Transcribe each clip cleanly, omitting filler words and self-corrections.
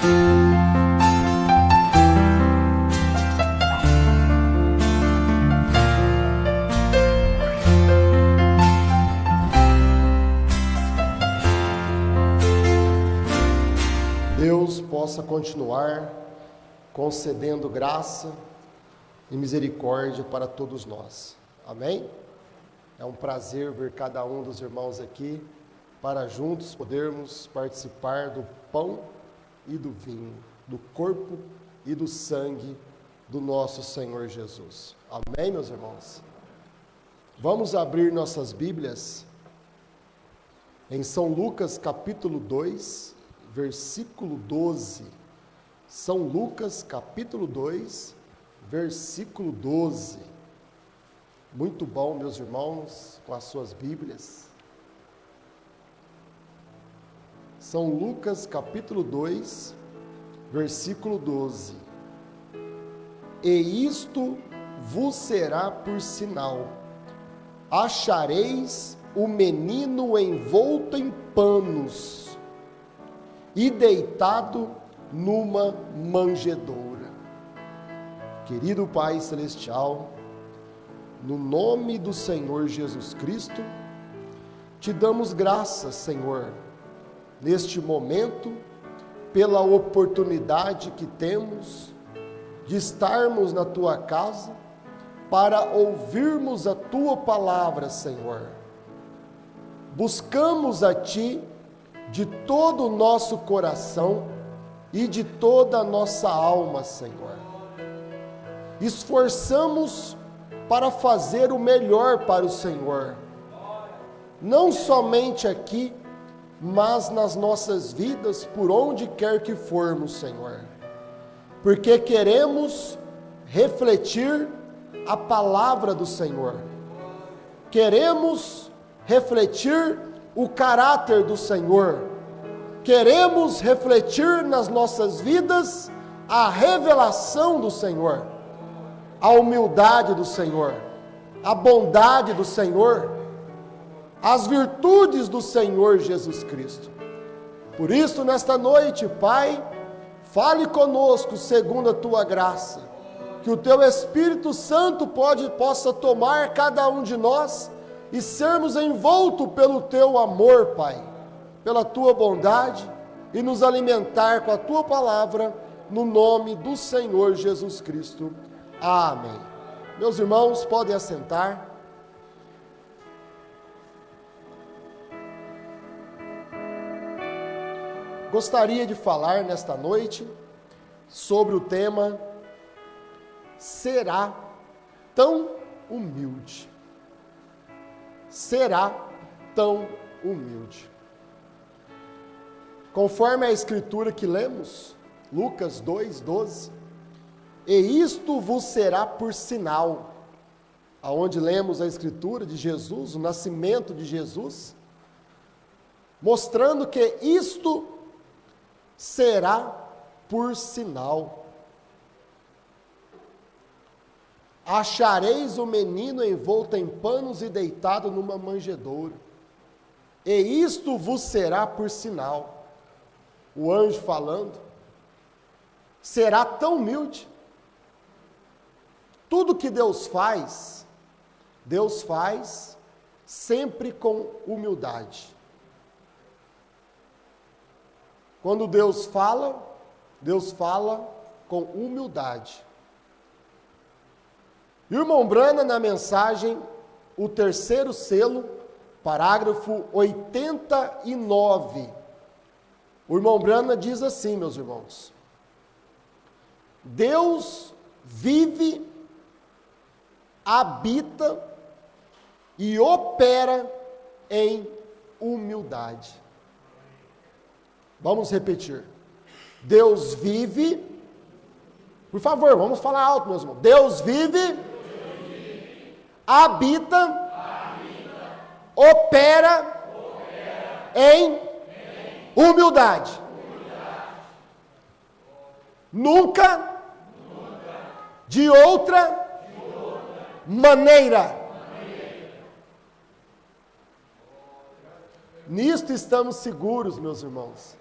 Deus possa continuar concedendo graça e misericórdia para todos nós. Amém? É um prazer ver cada um dos irmãos aqui para juntos podermos participar do pão e do vinho, do corpo e do sangue do nosso Senhor Jesus. Amém, meus irmãos? Vamos abrir nossas Bíblias em São Lucas capítulo 2, versículo 12. São Lucas capítulo 2, versículo 12. Muito bom, meus irmãos, com as suas Bíblias. São Lucas capítulo 2, versículo 12. E isto vos será por sinal: achareis o menino envolto em panos e deitado numa manjedoura. Querido Pai Celestial, no nome do Senhor Jesus Cristo, te damos graças, Senhor, neste momento, pela oportunidade que temos de estarmos na Tua casa para ouvirmos a Tua palavra, Senhor. Buscamos a Ti de todo o nosso coração e de toda a nossa alma, Senhor. Esforçamos para fazer o melhor para o Senhor, não somente aqui, mas nas nossas vidas, por onde quer que formos, Senhor, porque queremos refletir a palavra do Senhor, queremos refletir o caráter do Senhor, queremos refletir nas nossas vidas a revelação do Senhor, a humildade do Senhor, a bondade do Senhor, as virtudes do Senhor Jesus Cristo. Por isso, nesta noite, Pai, fale conosco segundo a Tua graça, que o Teu Espírito Santo possa tomar cada um de nós e sermos envoltos pelo Teu amor, Pai, pela Tua bondade, e nos alimentar com a Tua palavra, no nome do Senhor Jesus Cristo. Amém. Meus irmãos, podem assentar. Gostaria de falar nesta noite sobre o tema: será tão humilde? Será tão humilde? Conforme a escritura que lemos, Lucas 2:12, e isto vos será por sinal, aonde lemos a escritura de Jesus, o nascimento de Jesus, mostrando que isto será por sinal. Achareis o menino envolto em panos e deitado numa manjedoura. E isto vos será por sinal. O anjo falando. Será tão humilde. Tudo que Deus faz sempre com humildade. Quando Deus fala com humildade. Irmão Brana, na mensagem, o terceiro selo, parágrafo 89. O irmão Brana diz assim, meus irmãos: Deus vive, habita e opera em humildade. Vamos repetir. Deus vive, por favor, vamos falar alto, meus irmãos. Deus vive, habita, opera em humildade. Nunca de outra maneira. Nisto estamos seguros, meus irmãos.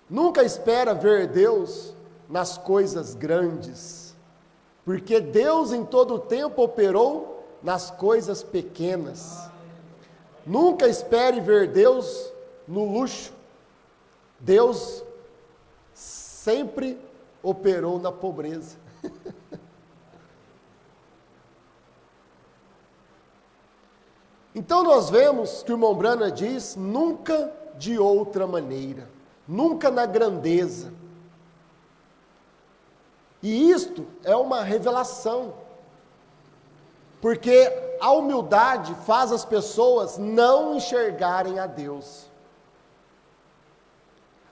Nunca espera ver Deus nas coisas grandes, porque Deus em todo o tempo operou nas coisas pequenas. Nunca espere ver Deus no luxo. Deus sempre operou na pobreza. Então nós vemos que o irmão Branham diz, nunca de outra maneira, nunca na grandeza. E isto é uma revelação, porque a humildade faz as pessoas não enxergarem a Deus.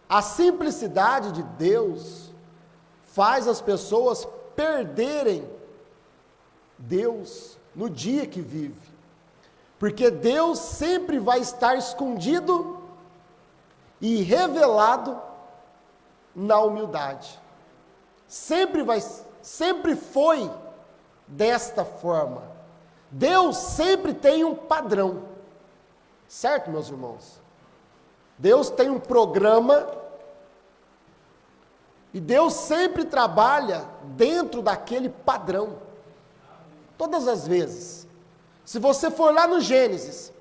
A simplicidade de Deus faz as pessoas perderem Deus no dia que vive. Porque Deus sempre vai estar escondido e revelado na humildade. Sempre foi desta forma. Deus sempre tem um padrão. Certo, meus irmãos? Deus tem um programa e Deus sempre trabalha dentro daquele padrão. Todas as vezes. Se você for lá no Gênesis,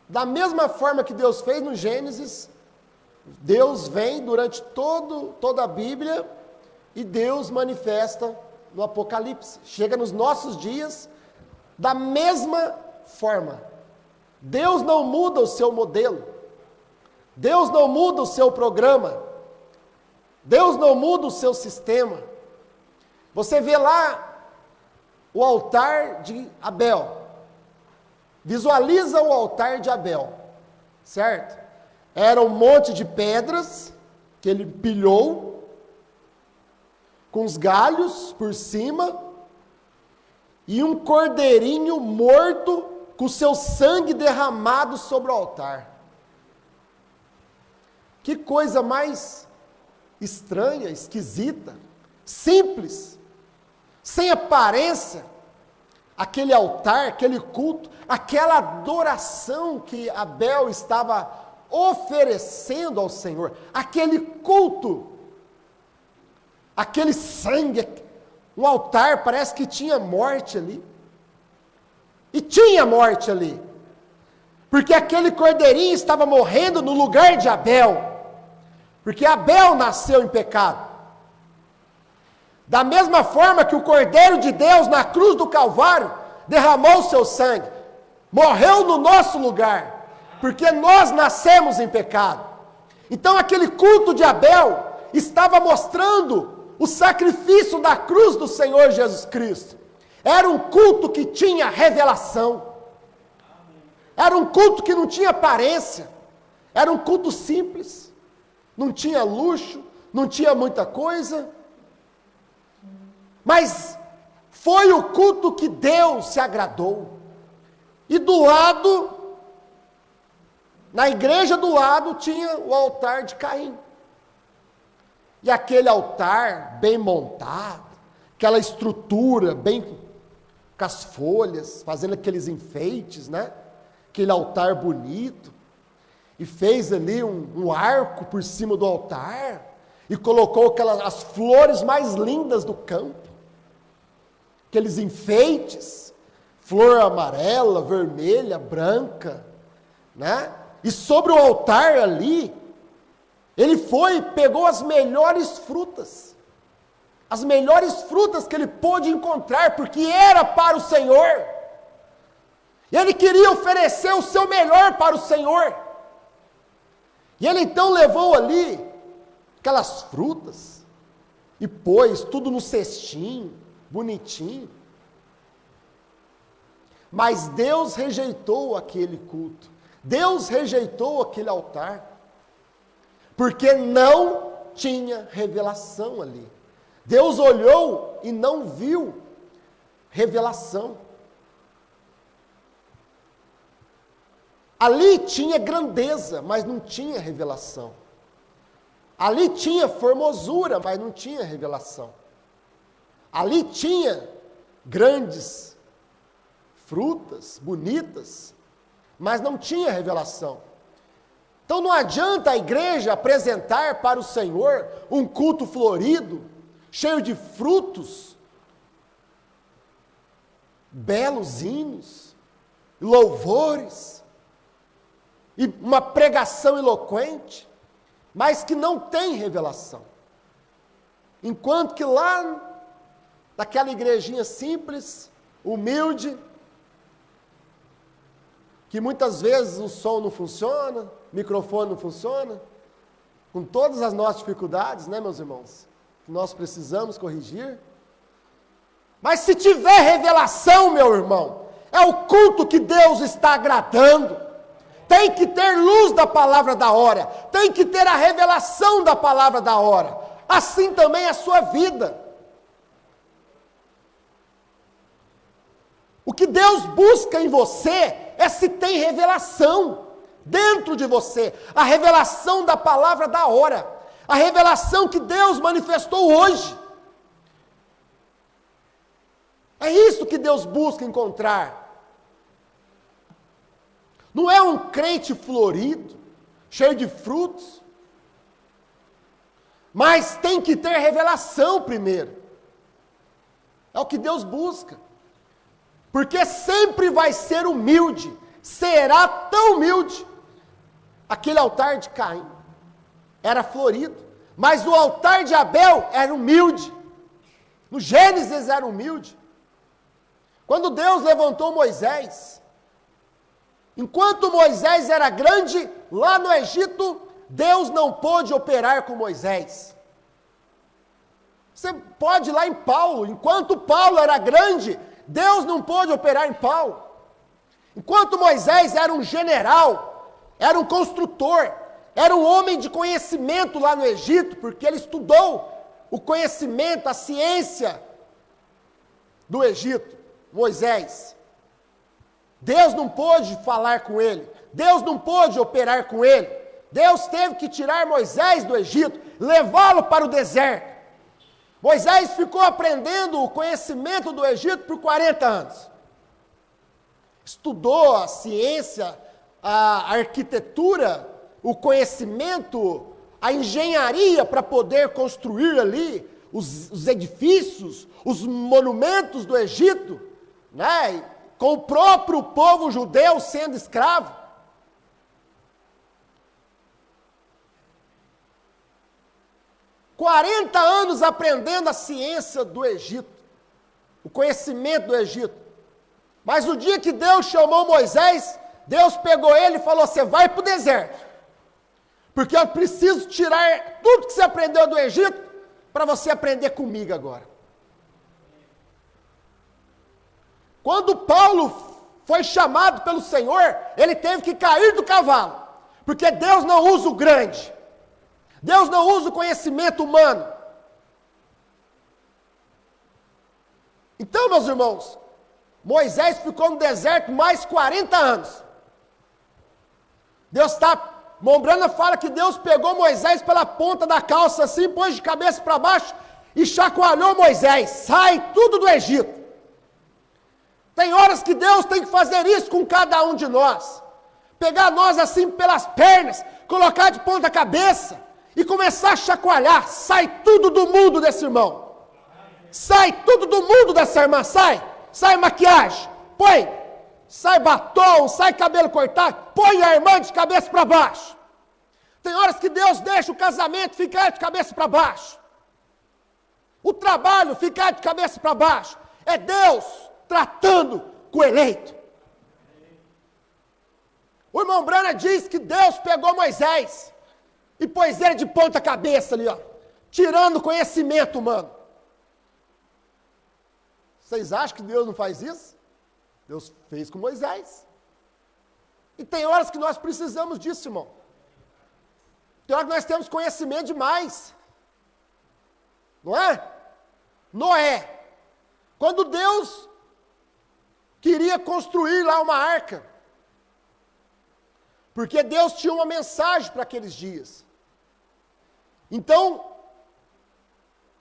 da mesma forma que Deus fez no Gênesis, Deus vem durante toda a Bíblia e Deus manifesta no Apocalipse. Chega nos nossos dias da mesma forma. Deus não muda o seu modelo. Deus não muda o seu programa. Deus não muda o seu sistema. Você vê lá o altar de Abel. Visualiza o altar de Abel, certo? Era um monte de pedras que ele pilhou, com os galhos por cima, e um cordeirinho morto com seu sangue derramado sobre o altar. Que coisa mais estranha, esquisita, simples, sem aparência. Aquele altar, aquele culto, aquela adoração que Abel estava oferecendo ao Senhor, aquele culto, aquele sangue, um altar, parece que tinha morte ali. E tinha morte ali, porque aquele cordeirinho estava morrendo no lugar de Abel, porque Abel nasceu em pecado. Da mesma forma que o Cordeiro de Deus na cruz do Calvário derramou o seu sangue, morreu no nosso lugar, porque nós nascemos em pecado. Então aquele culto de Abel estava mostrando o sacrifício da cruz do Senhor Jesus Cristo. Era um culto que tinha revelação. Era um culto que não tinha aparência. Era um culto simples. Não tinha luxo, não tinha muita coisa. Mas foi o culto que Deus se agradou. E do lado, na igreja do lado, tinha o altar de Caim. E aquele altar bem montado, aquela estrutura bem com as folhas, fazendo aqueles enfeites, né? Aquele altar bonito. E fez ali um arco por cima do altar. E colocou as flores mais lindas do campo. Aqueles enfeites, flor amarela, vermelha, branca, né? E sobre o altar ali, ele pegou as melhores frutas que ele pôde encontrar, porque era para o Senhor. Ele queria oferecer o seu melhor para o Senhor. E ele então levou ali aquelas frutas e pôs tudo no cestinho, bonitinho. Mas Deus rejeitou aquele culto. Deus rejeitou aquele altar. Porque não tinha revelação ali. Deus olhou e não viu revelação. Ali tinha grandeza, mas não tinha revelação. Ali tinha formosura, mas não tinha revelação. Ali tinha grandes frutas, bonitas, mas não tinha revelação. Então não adianta a igreja apresentar para o Senhor um culto florido, cheio de frutos, belos hinos, louvores, e uma pregação eloquente, mas que não tem revelação. Enquanto que lá, naquela igrejinha simples, humilde, que muitas vezes o som não funciona, o microfone não funciona, com todas as nossas dificuldades, né, meus irmãos? Que nós precisamos corrigir. Mas se tiver revelação, meu irmão, é o culto que Deus está agradando. Tem que ter luz da palavra da hora, tem que ter a revelação da palavra da hora. Assim também é a sua vida. O que Deus busca em você é se tem revelação dentro de você, a revelação da palavra da hora, a revelação que Deus manifestou hoje. É isso que Deus busca encontrar. Não é um crente florido, cheio de frutos, mas tem que ter revelação primeiro. É o que Deus busca. Porque sempre vai ser humilde, será tão humilde. Aquele altar de Caim era florido, mas o altar de Abel era humilde. No Gênesis era humilde. Quando Deus levantou Moisés, enquanto Moisés era grande, lá no Egito, Deus não pôde operar com Moisés. Você pode ir lá em Paulo, enquanto Paulo era grande, Deus não pôde operar em Paulo. Enquanto Moisés era um general, era um construtor, era um homem de conhecimento lá no Egito, porque ele estudou o conhecimento, a ciência do Egito, Moisés. Deus não pôde falar com ele, Deus não pôde operar com ele. Deus teve que tirar Moisés do Egito, levá-lo para o deserto. Moisés ficou aprendendo o conhecimento do Egito por 40 anos. Estudou a ciência, a arquitetura, o conhecimento, a engenharia para poder construir ali os edifícios, os monumentos do Egito, né? Com o próprio povo judeu sendo escravo. Quarenta anos aprendendo a ciência do Egito, o conhecimento do Egito. Mas o dia que Deus chamou Moisés, Deus pegou ele e falou: você vai para o deserto, porque eu preciso tirar tudo que você aprendeu do Egito, para você aprender comigo agora. Quando Paulo foi chamado pelo Senhor, ele teve que cair do cavalo, porque Deus não usa o grande, Deus não usa o conhecimento humano. Então, meus irmãos, Moisés ficou no deserto mais 40 anos. Mombrana fala que Deus pegou Moisés pela ponta da calça assim, pôs de cabeça para baixo e chacoalhou Moisés. Sai tudo do Egito. Tem horas que Deus tem que fazer isso com cada um de nós. Pegar nós assim pelas pernas, colocar de ponta cabeça e começar a chacoalhar. Sai tudo do mundo desse irmão. Sai tudo do mundo dessa irmã. Sai maquiagem. Põe. Sai batom, sai cabelo cortado. Põe a irmã de cabeça para baixo. Tem horas que Deus deixa o casamento ficar de cabeça para baixo. O trabalho ficar de cabeça para baixo. É Deus tratando com o eleito. O irmão Brana diz que Deus pegou Moisés e pôs ele de ponta cabeça ali, ó, tirando conhecimento humano. Vocês acham que Deus não faz isso? Deus fez com Moisés. E tem horas que nós precisamos disso, irmão. Tem horas que nós temos conhecimento demais. Não é? Noé. Quando Deus queria construir lá uma arca, porque Deus tinha uma mensagem para aqueles dias. Então,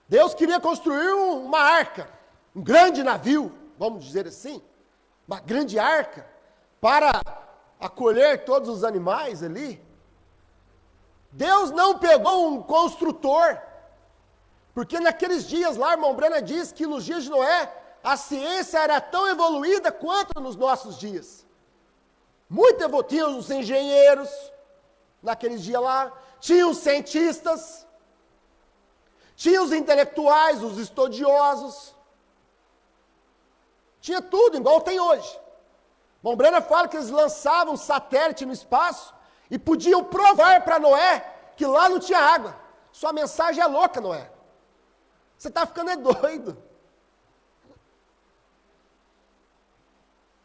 Deus queria construir uma arca, um grande navio, vamos dizer assim, uma grande arca, para acolher todos os animais ali. Deus não pegou um construtor, porque naqueles dias lá, irmão Brana diz que nos dias de Noé, a ciência era tão evoluída quanto nos nossos dias. Tinha os engenheiros, naqueles dias lá, tinha os cientistas, tinha os intelectuais, os estudiosos, tinha tudo, igual tem hoje. Irmão Brana fala que eles lançavam satélite no espaço e podiam provar para Noé que lá não tinha água. Sua mensagem é louca, Noé. Você está ficando doido.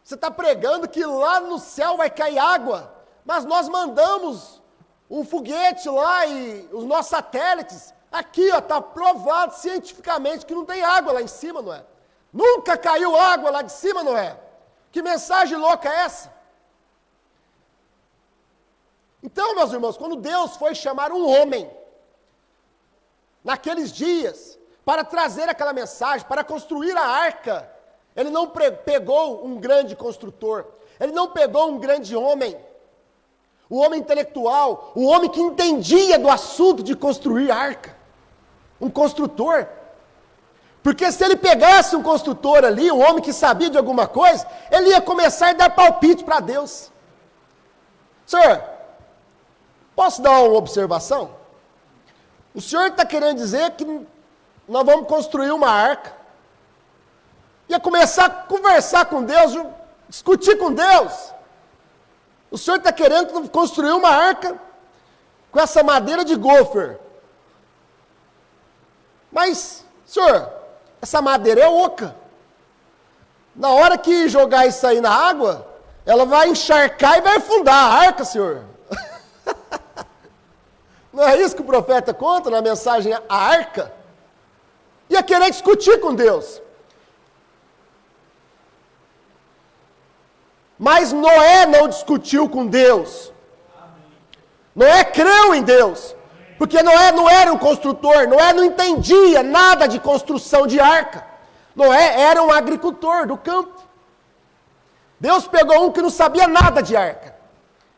Você está pregando que lá no céu vai cair água, mas nós mandamos um foguete lá e os nossos satélites, aqui está provado cientificamente que não tem água lá em cima, Noé. Nunca caiu água lá de cima, Noé. Que mensagem louca é essa? Então, meus irmãos, quando Deus foi chamar um homem, naqueles dias, para trazer aquela mensagem, para construir a arca, ele não pegou um grande construtor, ele não pegou um grande homem, o homem intelectual, o homem que entendia do assunto de construir arca, um construtor. Porque se ele pegasse um construtor ali, um homem que sabia de alguma coisa, ele ia começar a dar palpite para Deus. Senhor, posso dar uma observação? O senhor está querendo dizer que nós vamos construir uma arca, ia começar a conversar com Deus, discutir com Deus. O senhor está querendo construir uma arca com essa madeira de gofer. Mas, senhor, essa madeira é oca. Na hora que jogar isso aí na água, ela vai encharcar e vai afundar a arca, senhor. Não é isso que o profeta conta na mensagem A Arca? Ia querer discutir com Deus. Mas Noé não discutiu com Deus. Noé creu em Deus. Porque Noé não era um construtor, Noé não entendia nada de construção de arca. Noé era um agricultor do campo. Deus pegou um que não sabia nada de arca.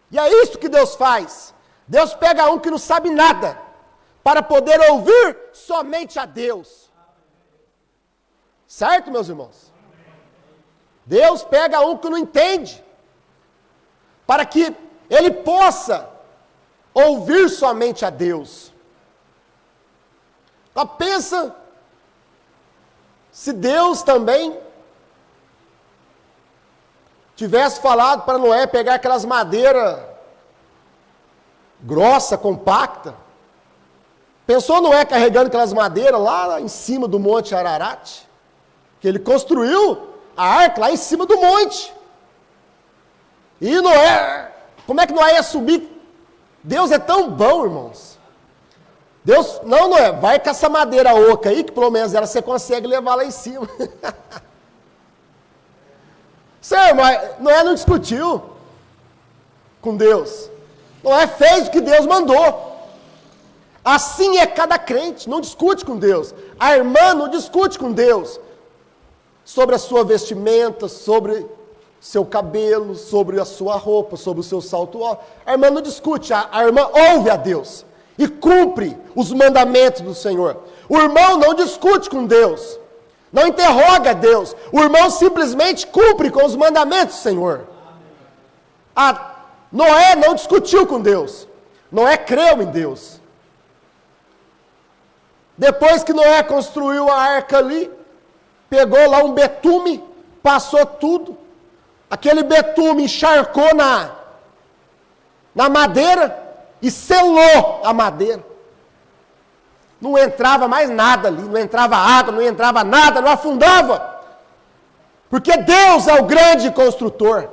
E é isso que Deus faz. Deus pega um que não sabe nada, para poder ouvir somente a Deus. Certo, meus irmãos? Deus pega um que não entende, para que ele possa ouvir somente a Deus. Então pensa, se Deus também tivesse falado para Noé pegar aquelas madeiras grossa, compacta. Pensou Noé carregando aquelas madeiras lá em cima do Monte Ararat? Que ele construiu a arca lá em cima do monte. E Noé, como é que Noé ia subir? Deus é tão bom, irmãos. Deus, não, Noé, vai com essa madeira oca aí, que pelo menos ela você consegue levar lá em cima. Senhor, Noé não discutiu com Deus. Noé fez o que Deus mandou. Assim é cada crente, não discute com Deus. A irmã não discute com Deus sobre a sua vestimenta, sobre seu cabelo, sobre a sua roupa, sobre o seu salto alto. A irmã não discute, a irmã ouve a Deus e cumpre os mandamentos do Senhor. O irmão não discute com Deus, não interroga Deus. O irmão simplesmente cumpre com os mandamentos do Senhor. Noé não discutiu com Deus. Noé creu em Deus. Depois que Noé construiu a arca ali, pegou lá um betume, passou tudo. Aquele betume encharcou na madeira e selou a madeira. Não entrava mais nada ali, não entrava água, não entrava nada, não afundava. Porque Deus é o grande construtor.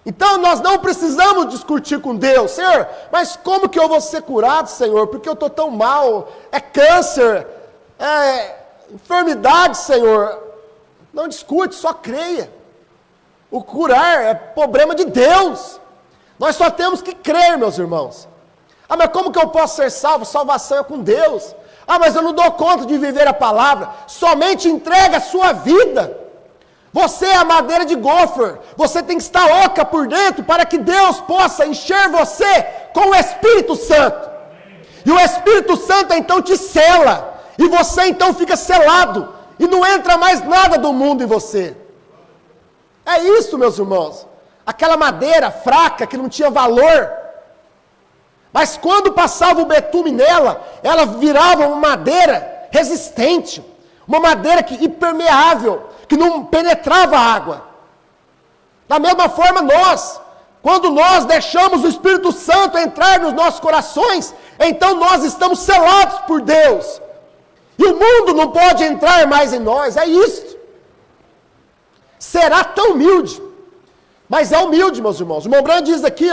Então nós não precisamos discutir com Deus. Senhor, mas como que eu vou ser curado, Senhor? Porque eu estou tão mal, é câncer, é enfermidade, Senhor. Não discute, só creia. O curar é problema de Deus. Nós só temos que crer, meus irmãos. Ah, mas como que eu posso ser salvo? Salvação é com Deus. Ah, mas eu não dou conta de viver a palavra. Somente entrega a sua vida. Você é a madeira de gofer. Você tem que estar oca por dentro para que Deus possa encher você com o Espírito Santo. E o Espírito Santo então te sela. E você então fica selado. E não entra mais nada do mundo em você. É isso, meus irmãos. Aquela madeira fraca que não tinha valor. Mas quando passava o betume nela, ela virava uma madeira resistente. Uma madeira impermeável, que não penetrava a água. Da mesma forma quando nós deixamos o Espírito Santo entrar nos nossos corações, então nós estamos selados por Deus. E o mundo não pode entrar mais em nós, é isso. Será tão humilde, mas é humilde, meus irmãos. O irmão Branham diz aqui,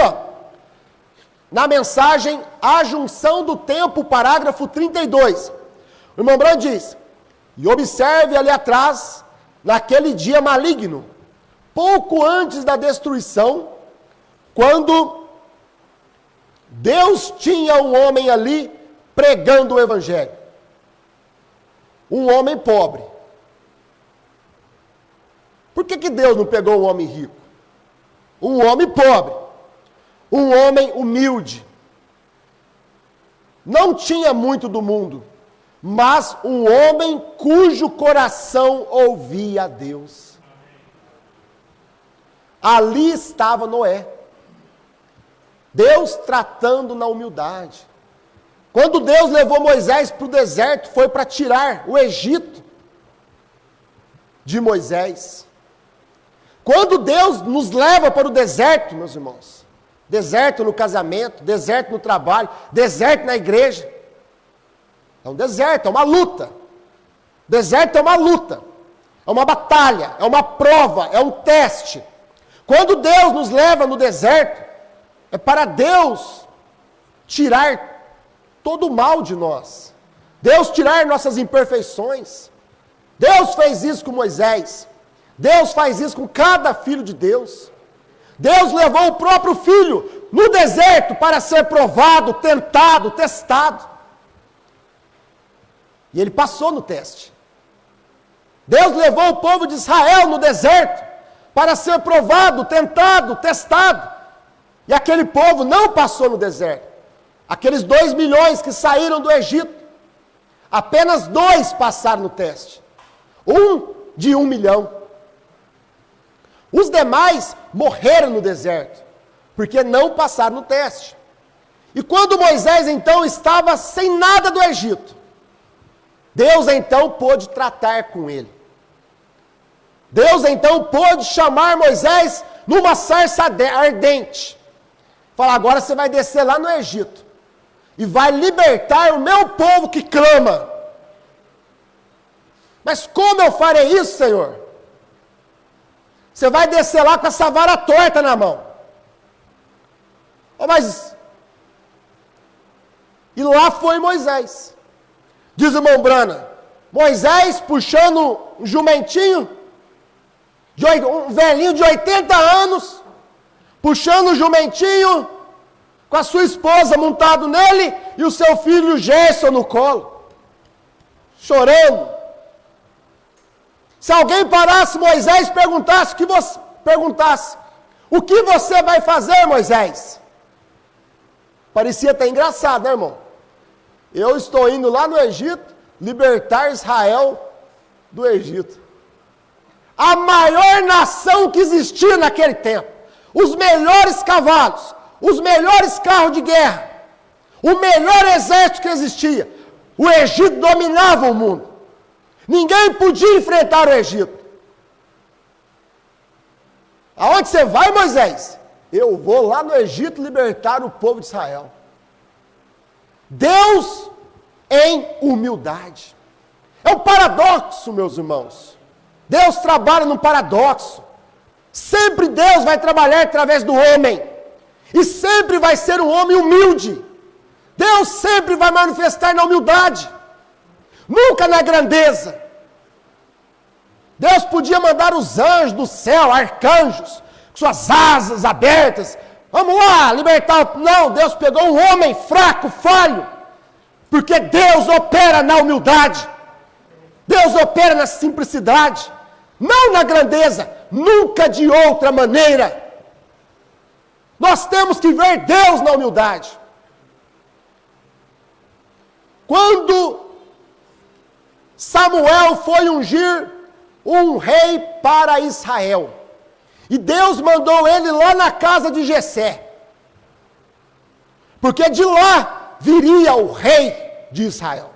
na mensagem A Junção do Tempo, parágrafo 32. O irmão Branham diz: e observe ali atrás, naquele dia maligno, pouco antes da destruição, quando Deus tinha um homem ali pregando o Evangelho. Um homem pobre. Por que Deus não pegou um homem rico? Um homem pobre. Um homem humilde. Não tinha muito do mundo, mas um homem cujo coração ouvia a Deus. Ali estava Noé. Deus tratando na humildade. Quando Deus levou Moisés para o deserto, foi para tirar o Egito de Moisés. Quando Deus nos leva para o deserto, meus irmãos, deserto no casamento, deserto no trabalho, deserto na igreja, é um deserto, é uma luta. Deserto é uma luta, é uma batalha, é uma prova, é um teste. Quando Deus nos leva no deserto, é para Deus tirar todo o mal de nós. Deus tirar nossas imperfeições. Deus fez isso com Moisés. Deus faz isso com cada filho de Deus. Deus levou o próprio filho no deserto para ser provado, tentado, testado. E ele passou no teste. Deus levou o povo de Israel no deserto para ser provado, tentado, testado. E aquele povo não passou no deserto. Aqueles 2 milhões que saíram do Egito, apenas 2 passaram no teste. De 1 milhão. Os demais morreram no deserto, porque não passaram no teste. E quando Moisés então estava sem nada do Egito, Deus então pôde tratar com ele. Deus então pôde chamar Moisés numa sarça ardente. Falar: agora você vai descer lá no Egito e vai libertar o meu povo que clama. Mas como eu farei isso, Senhor? Você vai descer lá com essa vara torta na mão. E lá foi Moisés. Diz o irmão Brana, Moisés puxando um jumentinho, um velhinho de 80 anos, puxando o jumentinho, com a sua esposa montado nele, e o seu filho Gerson no colo, chorando. Se alguém parasse Moisés e perguntasse, o que você vai fazer, Moisés? Parecia até engraçado, né, irmão? Eu estou indo lá no Egito, libertar Israel do Egito. A maior nação que existia naquele tempo. Os melhores cavalos, os melhores carros de guerra, o melhor exército que existia. O Egito dominava o mundo. Ninguém podia enfrentar o Egito. Aonde você vai, Moisés? Eu vou lá no Egito libertar o povo de Israel. Deus em humildade. É um paradoxo, meus irmãos. Deus trabalha num paradoxo. Sempre Deus vai trabalhar através do homem. E sempre vai ser um homem humilde. Deus sempre vai manifestar na humildade. Nunca na grandeza. Deus podia mandar os anjos do céu, arcanjos, com suas asas abertas. Vamos lá, libertar. Não, Deus pegou um homem fraco, falho. Porque Deus opera na humildade. Deus opera na simplicidade. não na grandeza, nunca de outra maneira. Nós temos que ver Deus na humildade. Quando Samuel foi ungir um rei para Israel, e Deus mandou ele lá na casa de Jessé, porque de lá viria o rei de Israel.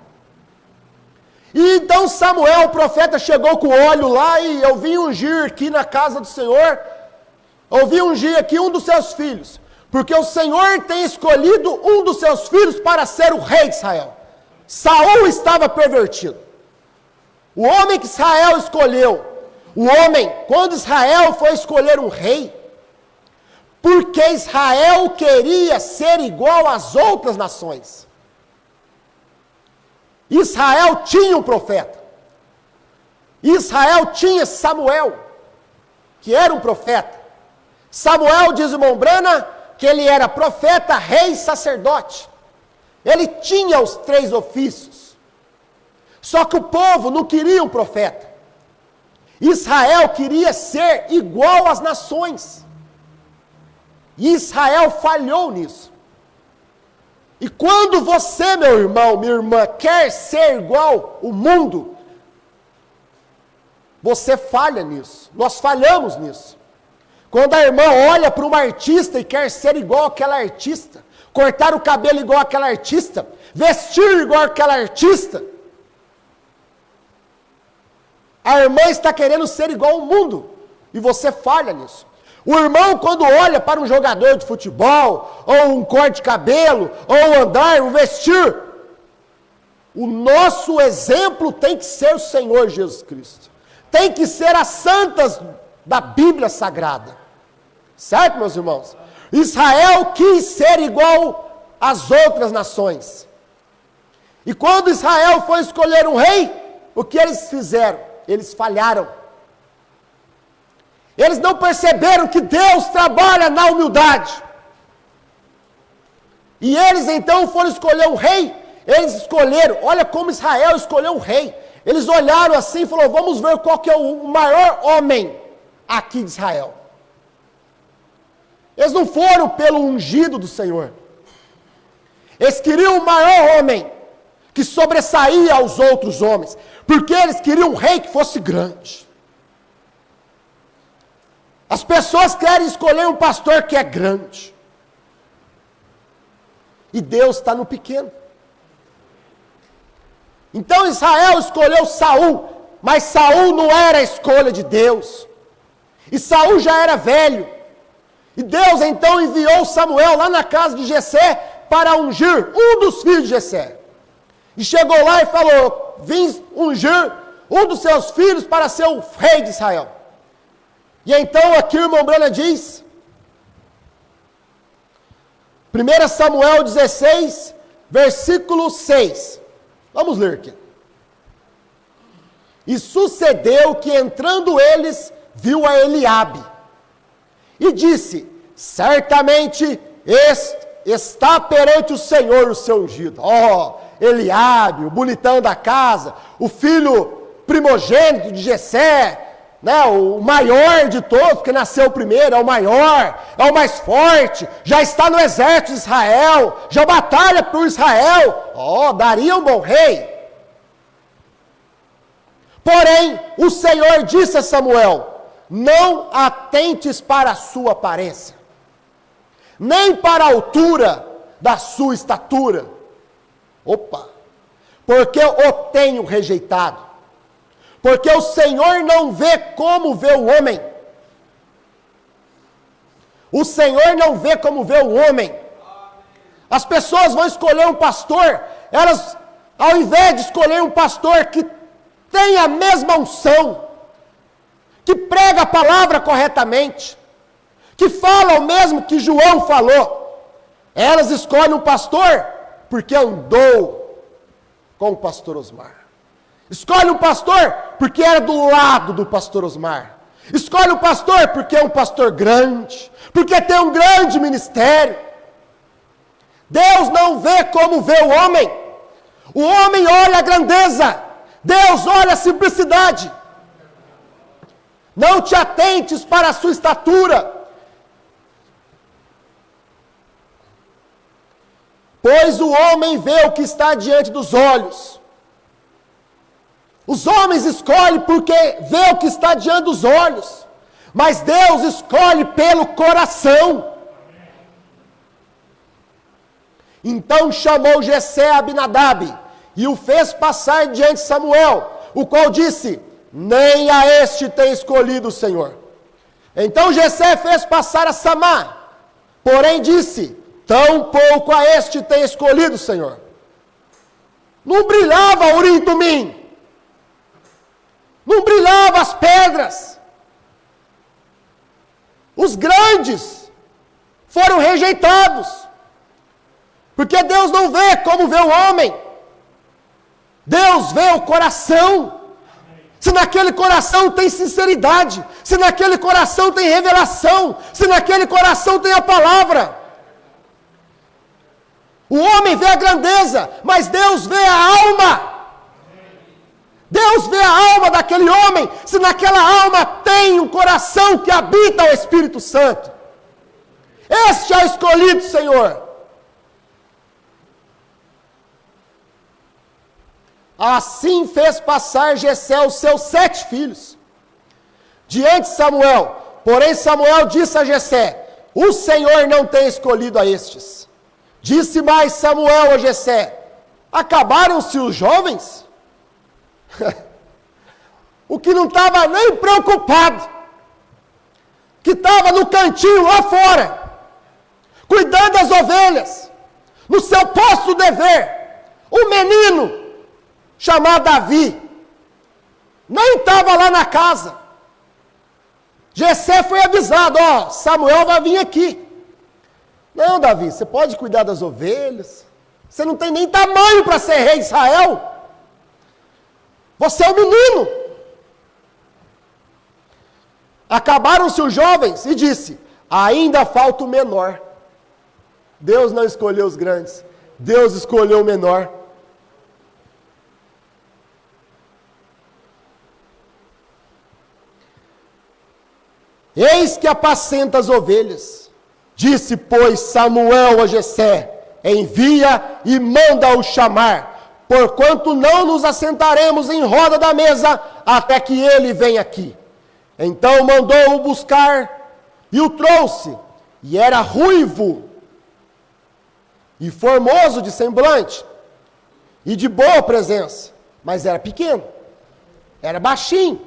E então Samuel, o profeta, chegou com óleo lá, e eu vim ungir aqui na casa do Senhor, eu vim ungir aqui um dos seus filhos, porque o Senhor tem escolhido um dos seus filhos para ser o rei de Israel. Saul estava pervertido. O homem que Israel escolheu, quando Israel foi escolher um rei, porque Israel queria ser igual às outras nações. Israel tinha um profeta. Israel tinha Samuel, que era um profeta. Samuel, diz o irmão Brana, que ele era profeta, rei e sacerdote. Ele tinha os 3 ofícios. Só que o povo não queria um profeta. Israel queria ser igual às nações. E Israel falhou nisso. E quando você, meu irmão, minha irmã, quer ser igual ao mundo, você falha nisso. Nós falhamos nisso. Quando a irmã olha para uma artista e quer ser igual àquela artista, cortar o cabelo igual àquela artista, vestir igual àquela artista, a irmã está querendo ser igual ao mundo, e você falha nisso. O irmão, quando olha para um jogador de futebol, ou um corte de cabelo, ou um andar, um vestir, o nosso exemplo tem que ser o Senhor Jesus Cristo. Tem que ser as santas da Bíblia Sagrada. Certo, meus irmãos? Israel quis ser igual às outras nações. E quando Israel foi escolher um rei, o que eles fizeram? Eles falharam. Eles não perceberam que Deus trabalha na humildade. E eles então foram escolher um rei. Eles escolheram, olha como Israel escolheu um rei. Eles olharam assim e falaram, vamos ver qual que é o maior homem aqui de Israel. Eles não foram pelo ungido do Senhor. Eles queriam o maior homem, que sobressaía aos outros homens. Porque eles queriam um rei que fosse grande. As pessoas querem escolher um pastor que é grande. E Deus está no pequeno. Então Israel escolheu Saul, mas Saul não era a escolha de Deus. E Saul já era velho. E Deus então enviou Samuel lá na casa de Jessé para ungir um dos filhos de Jessé. E chegou lá e falou, vim ungir um dos seus filhos para ser o rei de Israel. E então aqui o irmão Brana diz, 1 Samuel 16, versículo 6. Vamos ler aqui. E sucedeu que entrando eles, viu a Eliabe. E disse, certamente está perante o Senhor o seu ungido. Eliabe, o bonitão da casa, o filho primogênito de Jessé, né, o maior de todos, porque nasceu primeiro, é o maior, é o mais forte, já está no exército de Israel, já batalha por Israel, daria um bom rei. Porém, o Senhor disse a Samuel, não atentes para a sua aparência, nem para a altura da sua estatura, porque o tenho rejeitado. Porque o Senhor não vê como vê o homem. O Senhor não vê como vê o homem. As pessoas vão escolher um pastor, elas, ao invés de escolher um pastor que tem a mesma unção, que prega a palavra corretamente, que fala o mesmo que João falou, elas escolhem um pastor porque andou com o pastor Osmar. Escolhe um pastor porque era do lado do pastor Osmar. Escolhe um pastor porque é um pastor grande, porque tem um grande ministério. Deus não vê como vê o homem. O homem olha a grandeza, Deus olha a simplicidade. Não te atentes para a sua estatura, pois o homem vê o que está diante dos olhos. Os homens escolhem porque vê o que está diante dos olhos, mas Deus escolhe pelo coração. Então chamou Jessé a Abinadab e o fez passar diante de Samuel, o qual disse: nem a este tem escolhido o Senhor. Então Jessé fez passar a Samá, porém disse: tão pouco a este tem escolhido o Senhor. Não brilhava Urim e Tumim, não brilhava as pedras. Os grandes foram rejeitados, porque Deus não vê como vê o homem. Deus vê o coração. Se naquele coração tem sinceridade, se naquele coração tem revelação, se naquele coração tem a palavra. O homem vê a grandeza, mas Deus vê a alma. Deus vê a alma daquele homem, se naquela alma tem um coração que habita o Espírito Santo. Este é o escolhido, Senhor. Assim fez passar Jessé os seus 7 filhos diante de Samuel. Porém Samuel disse a Jessé: o Senhor não tem escolhido a estes. Disse mais Samuel a Jessé: acabaram-se os jovens? O que não estava nem preocupado, que estava no cantinho lá fora, cuidando das ovelhas, no seu posto de dever, o menino chamado Davi, nem estava lá na casa. Jessé foi avisado: ó, Samuel vai vir aqui. Não, Davi, você pode cuidar das ovelhas, você não tem nem tamanho para ser rei de Israel, você é um menino. Acabaram-se os jovens e disse: ainda falta o menor. Deus não escolheu os grandes, Deus escolheu o menor. Eis que apacenta as ovelhas. Disse, pois, Samuel a Jessé: envia e manda-o chamar, porquanto não nos assentaremos em roda da mesa até que ele venha aqui. Então mandou-o buscar e o trouxe, e era ruivo e formoso de semblante e de boa presença, mas era pequeno, era baixinho.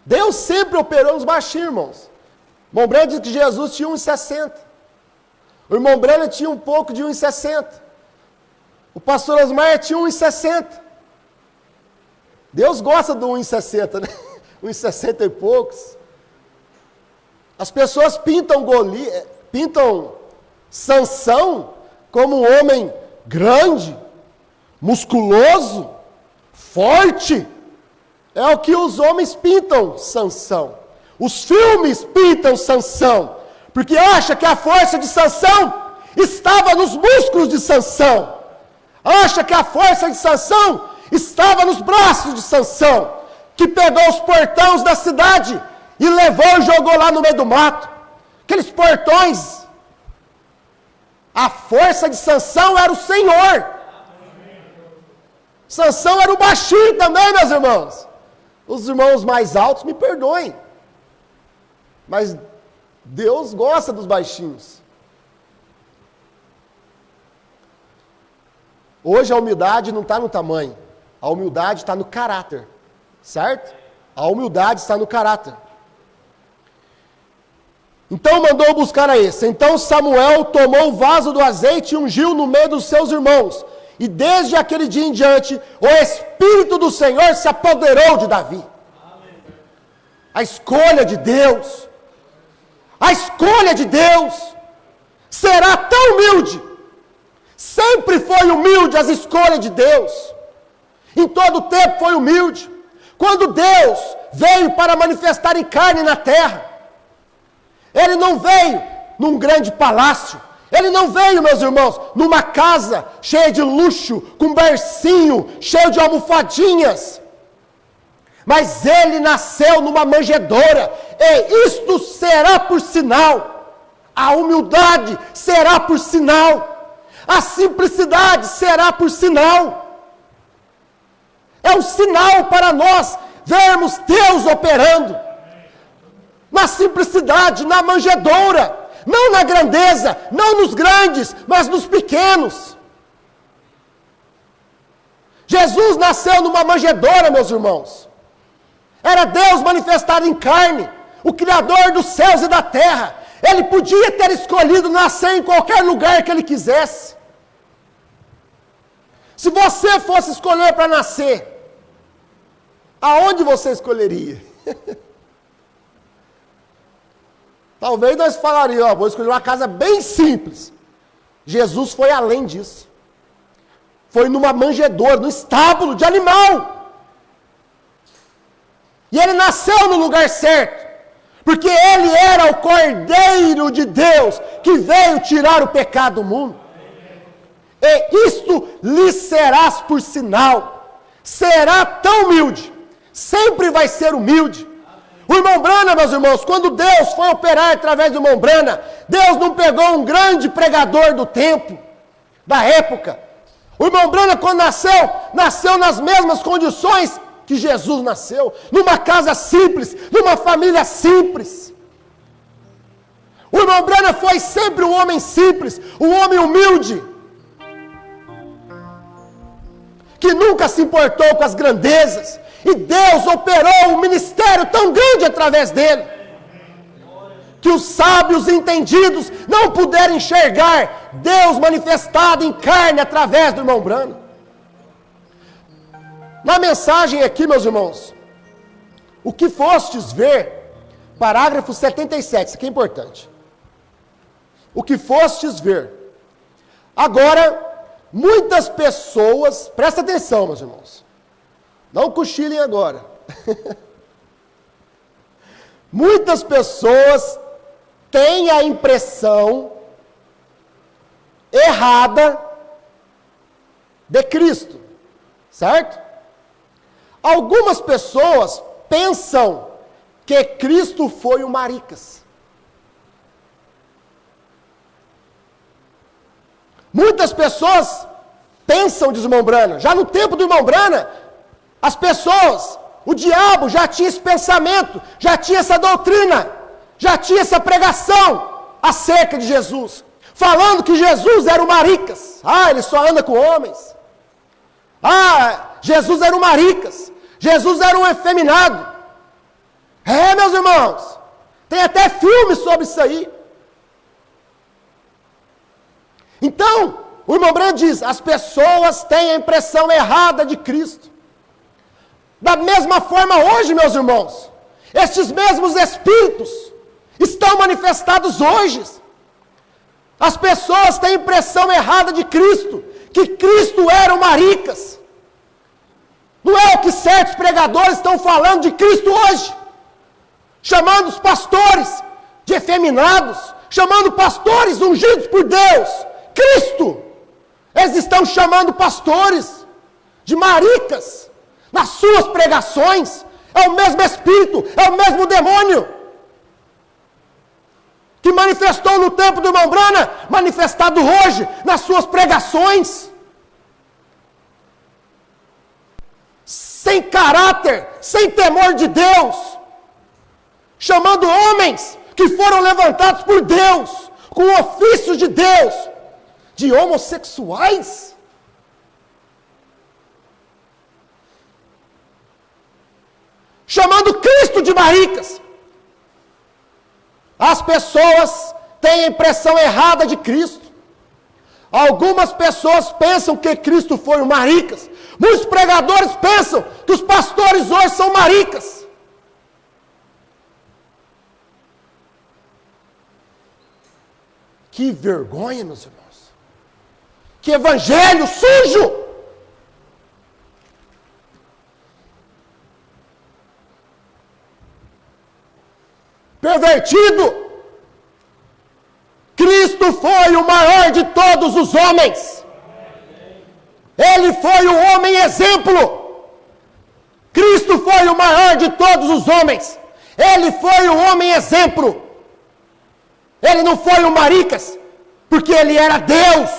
Deus sempre operou os baixinhos, irmãos. O irmão Breno diz que Jesus tinha 1,60. O irmão Breno tinha um pouco de 1,60. O pastor Osmar tinha 1,60. Deus gosta do 1,60, né? 1,60 e poucos. As pessoas pintam Sansão como um homem grande, musculoso, forte. É o que os homens pintam Sansão. Os filmes pintam Sansão, porque acha que a força de Sansão estava nos músculos de Sansão. Acha que a força de Sansão estava nos braços de Sansão, que pegou os portões da cidade e levou e jogou lá no meio do mato. Aqueles portões. A força de Sansão era o Senhor. Sansão era o baixinho também, meus irmãos. Os irmãos mais altos me perdoem, mas Deus gosta dos baixinhos. Hoje a humildade não está no tamanho, a humildade está no caráter, certo? A humildade está no caráter. Então mandou buscar a esse. Então Samuel tomou o vaso do azeite e ungiu no meio dos seus irmãos. E desde aquele dia em diante, o Espírito do Senhor se apoderou de Davi. A escolha de Deus, será tão humilde. Sempre foi humilde as escolhas de Deus. Em todo o tempo foi humilde. Quando Deus veio para manifestar em carne na terra, Ele não veio num grande palácio. Ele não veio, meus irmãos, numa casa cheia de luxo, com bercinho, cheio de almofadinhas. Mas ele nasceu numa manjedoura, e isto será por sinal. A humildade será por sinal. A simplicidade será por sinal. É um sinal para nós vermos Deus operando. Na simplicidade, na manjedoura, não na grandeza, não nos grandes, mas nos pequenos. Jesus nasceu numa manjedoura, meus irmãos. Era Deus manifestado em carne, o Criador dos céus e da terra. Ele podia ter escolhido nascer em qualquer lugar que ele quisesse. Se você fosse escolher para nascer, aonde você escolheria? Talvez nós falaríamos, vou escolher uma casa bem simples. Jesus foi além disso. Foi numa manjedoura, no estábulo de animal. E ele nasceu no lugar certo, porque ele era o Cordeiro de Deus, que veio tirar o pecado do mundo. E isto lhe serás por sinal. Será tão humilde, sempre vai ser humilde. O irmão Branham, meus irmãos, quando Deus foi operar através do irmão Branham, Deus não pegou um grande pregador do tempo, da época. O irmão Branham, quando nasceu nas mesmas condições que Jesus nasceu, numa casa simples, numa família simples. O irmão Branham foi sempre um homem simples, um homem humilde, que nunca se importou com as grandezas, e Deus operou um ministério tão grande através dele, que os sábios entendidos não puderam enxergar Deus manifestado em carne através do irmão Branham. Na mensagem aqui, meus irmãos, o que fostes ver, parágrafo 77, isso aqui é importante. O que fostes ver. Agora, muitas pessoas, presta atenção, meus irmãos, não cochilem agora. Muitas pessoas têm a impressão errada de Cristo, certo? Algumas pessoas pensam que Cristo foi o maricas. Muitas pessoas pensam, diz o irmão Branham, já no tempo do irmão Branham, as pessoas, o diabo já tinha esse pensamento, já tinha essa doutrina, já tinha essa pregação acerca de Jesus, falando que Jesus era o maricas. Ele só anda com homens. Jesus era o maricas. Jesus era um efeminado. Meus irmãos, tem até filme sobre isso aí. Então, o irmão Branham diz, as pessoas têm a impressão errada de Cristo. Da mesma forma hoje, meus irmãos, estes mesmos espíritos estão manifestados hoje. As pessoas têm a impressão errada de Cristo, que Cristo era o maricas. Não é o que certos pregadores estão falando de Cristo hoje, chamando os pastores de efeminados, chamando pastores ungidos por Deus, Cristo. Eles estão chamando pastores de maricas nas suas pregações. É o mesmo espírito, é o mesmo demônio que manifestou no tempo do irmão Branham, manifestado hoje nas suas pregações. Sem caráter, sem temor de Deus, chamando homens que foram levantados por Deus, com ofícios de Deus, de homossexuais. Chamando Cristo de maricas. As pessoas têm a impressão errada de Cristo. Algumas pessoas pensam que Cristo foi o maricas. Muitos pregadores pensam que os pastores hoje são maricas. Que vergonha, meus irmãos. Que evangelho sujo. Pervertido. Cristo foi o maior de todos os homens. Ele foi o homem exemplo. Cristo foi o maior de todos os homens. Ele foi o homem exemplo. Ele não foi o maricas, porque ele era Deus.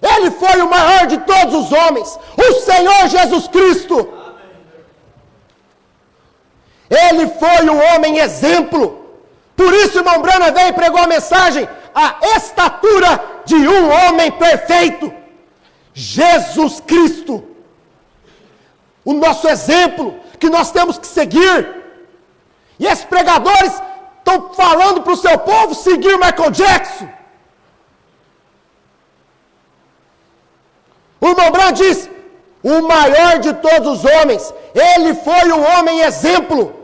Ele foi o maior de todos os homens, o Senhor Jesus Cristo. Ele foi o homem exemplo. Por isso, irmão Branham veio e pregou a mensagem: a estatura de um homem perfeito, Jesus Cristo. O nosso exemplo, que nós temos que seguir. E esses pregadores estão falando para o seu povo seguir Michael Jackson. O irmão Branham diz: o maior de todos os homens, ele foi o homem exemplo.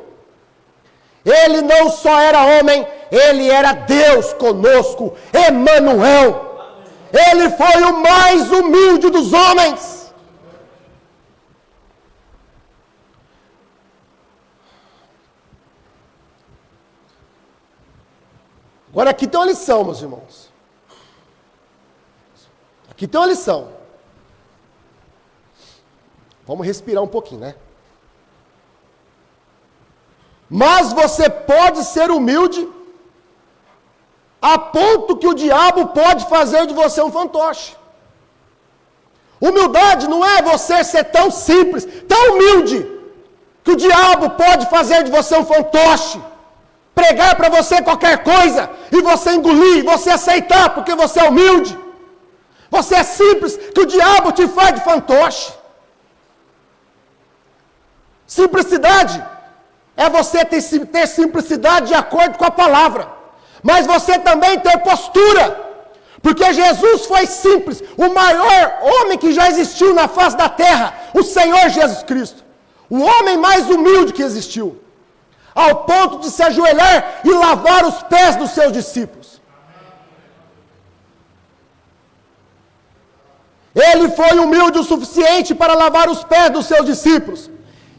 Ele não só era homem, ele era Deus conosco, Emanuel. Ele foi o mais humilde dos homens. Agora aqui tem uma lição, meus irmãos. Aqui tem uma lição. Vamos respirar um pouquinho, né? Mas você pode ser humilde a ponto que o diabo pode fazer de você um fantoche. Humildade não é você ser tão simples, tão humilde, que o diabo pode fazer de você um fantoche. Pregar para você qualquer coisa e você engolir, você aceitar porque você é humilde. Você é simples, que o diabo te faz de fantoche. Simplicidade é você ter simplicidade de acordo com a palavra, mas você também ter postura, porque Jesus foi simples, o maior homem que já existiu na face da terra, o Senhor Jesus Cristo, o homem mais humilde que existiu, ao ponto de se ajoelhar e lavar os pés dos seus discípulos. Ele foi humilde o suficiente para lavar os pés dos seus discípulos.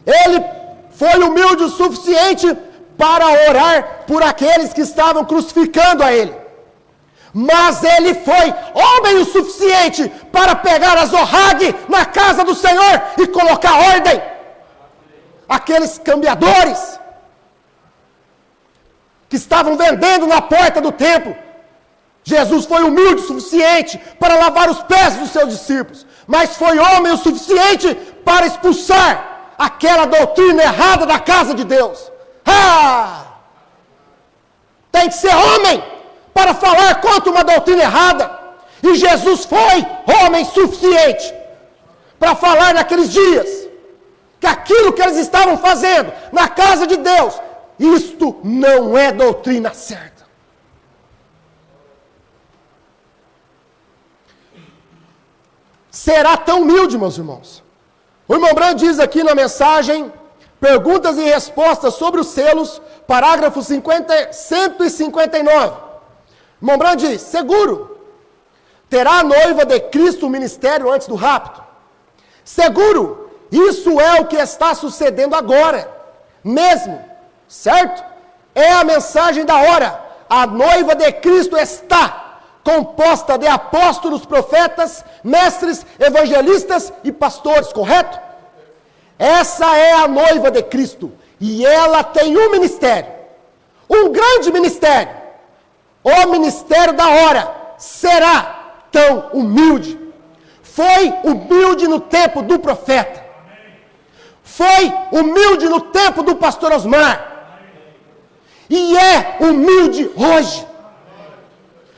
Ele foi humilde o suficiente para orar por aqueles que estavam crucificando a ele. Mas ele foi homem o suficiente para pegar a zorrague na casa do Senhor e colocar ordem. Aqueles cambiadores que estavam vendendo na porta do templo. Jesus foi humilde o suficiente para lavar os pés dos seus discípulos, mas foi homem o suficiente para expulsar aquela doutrina errada da casa de Deus. Tem que ser homem para falar contra uma doutrina errada. E Jesus foi homem suficiente para falar naqueles dias que aquilo que eles estavam fazendo na casa de Deus, isto não é doutrina certa. Será tão humilde, meus irmãos? O irmão Branham diz aqui na mensagem, perguntas e respostas sobre os selos, parágrafo 159. O irmão Branham diz: seguro, terá a noiva de Cristo o ministério antes do rapto? Seguro, isso é o que está sucedendo agora, mesmo, certo? É a mensagem da hora. A noiva de Cristo está composta de apóstolos, profetas, mestres, evangelistas e pastores, correto? Essa é a noiva de Cristo, e ela tem um ministério, um grande ministério. O ministério da hora será tão humilde. Foi humilde no tempo do profeta, foi humilde no tempo do pastor Osmar, e é humilde hoje.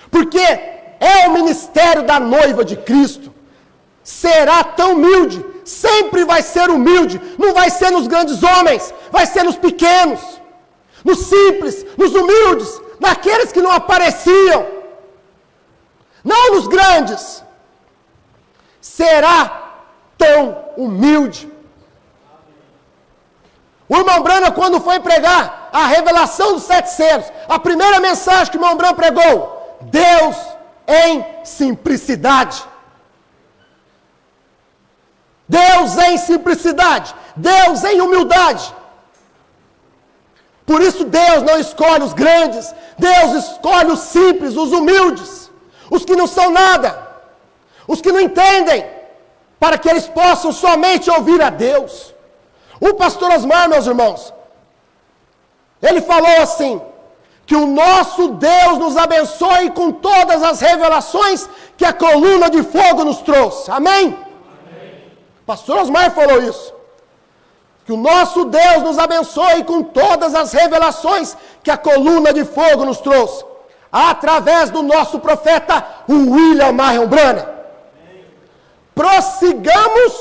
Porque é o ministério da noiva de Cristo. Será tão humilde, sempre vai ser humilde. Não vai ser nos grandes homens, vai ser nos pequenos, nos simples, nos humildes, naqueles que não apareciam, não nos grandes. Será tão humilde. O irmão Branham, quando foi pregar a revelação dos 7 selos, a primeira mensagem que o irmão Branham pregou: Deus em simplicidade. Deus em simplicidade. Deus em humildade. Por isso Deus não escolhe os grandes. Deus escolhe os simples, os humildes, os que não são nada, os que não entendem, para que eles possam somente ouvir a Deus. O pastor Osmar, meus irmãos, ele falou assim, que o nosso Deus nos abençoe com todas as revelações que a coluna de fogo nos trouxe. Amém? O pastor Osmar falou isso. Que o nosso Deus nos abençoe com todas as revelações que a coluna de fogo nos trouxe. Através do nosso profeta, o William Marion Branham. Prossigamos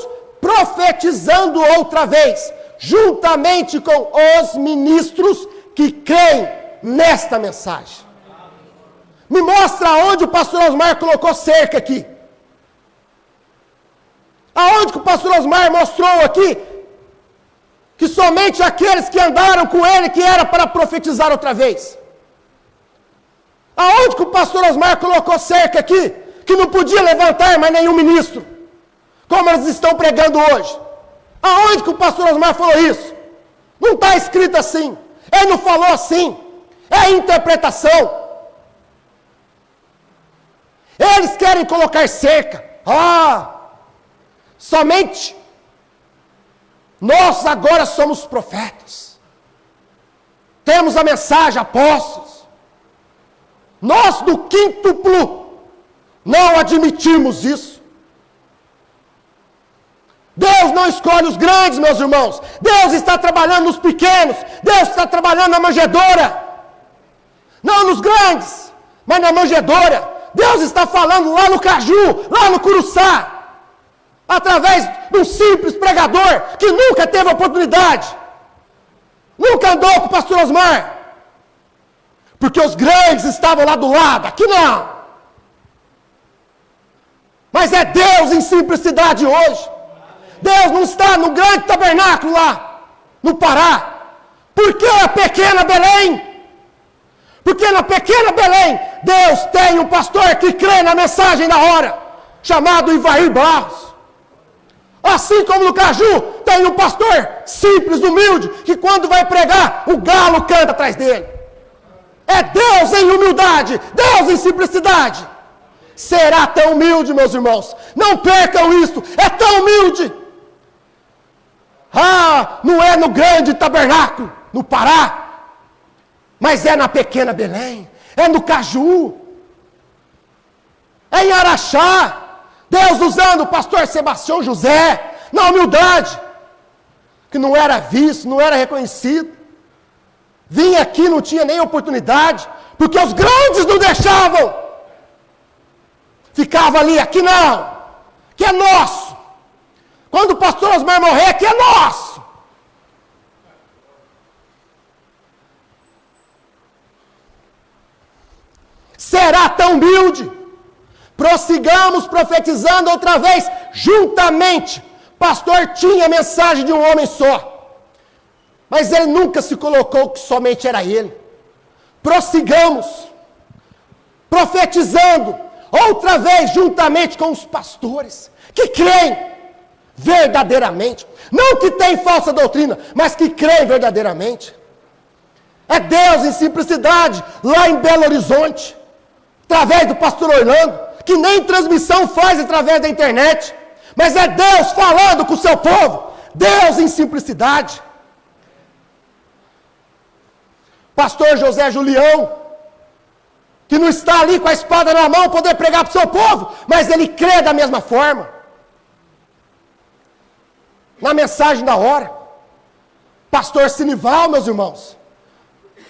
profetizando outra vez, juntamente com os ministros que creem nesta mensagem. Me mostra aonde o pastor Osmar colocou cerca aqui. Aonde que o pastor Osmar mostrou aqui que somente aqueles que andaram com ele que era para profetizar outra vez? Aonde que o pastor Osmar colocou cerca aqui que não podia levantar mais nenhum ministro, como eles estão pregando hoje? Aonde que o pastor Osmar falou isso? Não está escrito assim. Ele não falou assim. É interpretação. Eles querem colocar cerca. Somente nós agora somos profetas. Temos a mensagem, apóstolos. Nós do quíntuplo não admitimos isso. Deus não escolhe os grandes, meus irmãos. Deus está trabalhando nos pequenos. Deus está trabalhando na manjedoura. Não nos grandes, mas na manjedoura. Deus está falando lá no Caju, lá no Curuçá. Através de um simples pregador que nunca teve oportunidade. Nunca andou com o pastor Osmar. Porque os grandes estavam lá do lado. Aqui não. Mas é Deus em simplicidade hoje. Deus não está no grande tabernáculo lá, no Pará. Por que a pequena Belém? Porque na pequena Belém, Deus tem um pastor que crê na mensagem da hora, chamado Ivair Barros. Assim como no Caju, tem um pastor simples, humilde, que quando vai pregar, o galo canta atrás dele. É Deus em humildade, Deus em simplicidade. Será tão humilde, meus irmãos. Não percam isso, é tão humilde. Não é no grande tabernáculo, no Pará, mas é na pequena Belém, é no Caju, é em Araxá. Deus usando o pastor Sebastião José, na humildade, que não era visto, não era reconhecido. Vinha aqui, não tinha nem oportunidade, porque os grandes não deixavam. Ficava ali, aqui não, que é nosso. Quando o pastor Osmar morrer, aqui é nosso. Será tão humilde? Prossigamos profetizando outra vez, juntamente. Pastor tinha a mensagem de um homem só, mas ele nunca se colocou que somente era ele. Prossigamos, profetizando outra vez, juntamente com os pastores, que creem verdadeiramente, não que tem falsa doutrina, mas que creem verdadeiramente. É Deus em simplicidade, lá em Belo Horizonte, através do pastor Orlando, que nem transmissão faz através da internet, mas é Deus falando com o seu povo, Deus em simplicidade. Pastor José Julião, que não está ali com a espada na mão, poder pregar para o seu povo, mas ele crê da mesma forma, na mensagem da hora. Pastor Sinival, meus irmãos,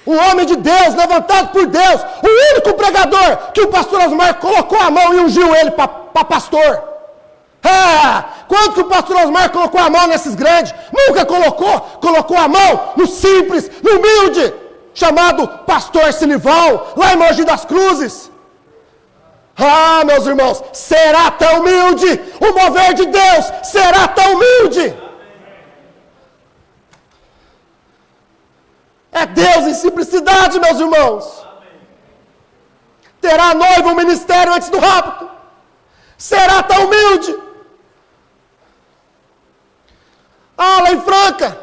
um homem de Deus, levantado por Deus, o único pregador que o pastor Osmar colocou a mão e ungiu ele para pastor. Quando que o pastor Osmar colocou a mão nesses grandes? Nunca colocou a mão no simples, no humilde, chamado pastor Sinival, lá em Mogi das Cruzes. Meus irmãos, será tão humilde, o mover de Deus será tão humilde. É Deus em simplicidade, meus irmãos. Terá a noiva um ministério antes do rapto. Será tão humilde. Lá em Franca,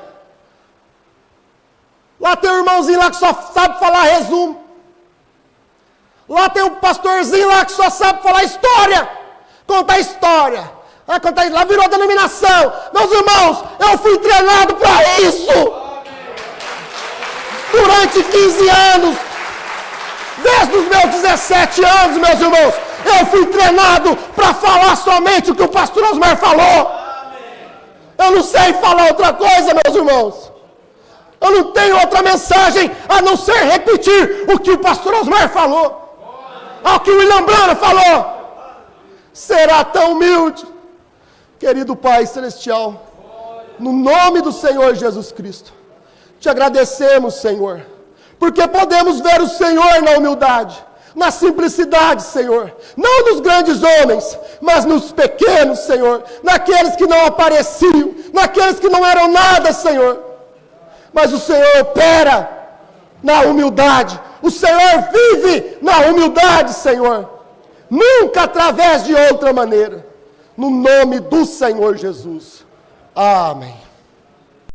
lá tem um irmãozinho lá que só sabe falar resumo. Lá tem um pastorzinho lá que só sabe falar história. Contar história. Acontece, lá virou denominação. Meus irmãos, eu fui treinado para isso. Durante 15 anos, desde os meus 17 anos, meus irmãos, eu fui treinado para falar somente o que o pastor Osmar falou. Eu não sei falar outra coisa, meus irmãos. Eu não tenho outra mensagem a não ser repetir o que o pastor Osmar falou, ao que o William Branham falou. Será tão humilde, querido Pai Celestial, no nome do Senhor Jesus Cristo, te agradecemos, Senhor, porque podemos ver o Senhor na humildade, na simplicidade, Senhor, não nos grandes homens, mas nos pequenos, Senhor, naqueles que não apareciam, naqueles que não eram nada, Senhor, mas o Senhor opera na humildade, o Senhor vive na humildade, Senhor, nunca através de outra maneira, no nome do Senhor Jesus, amém.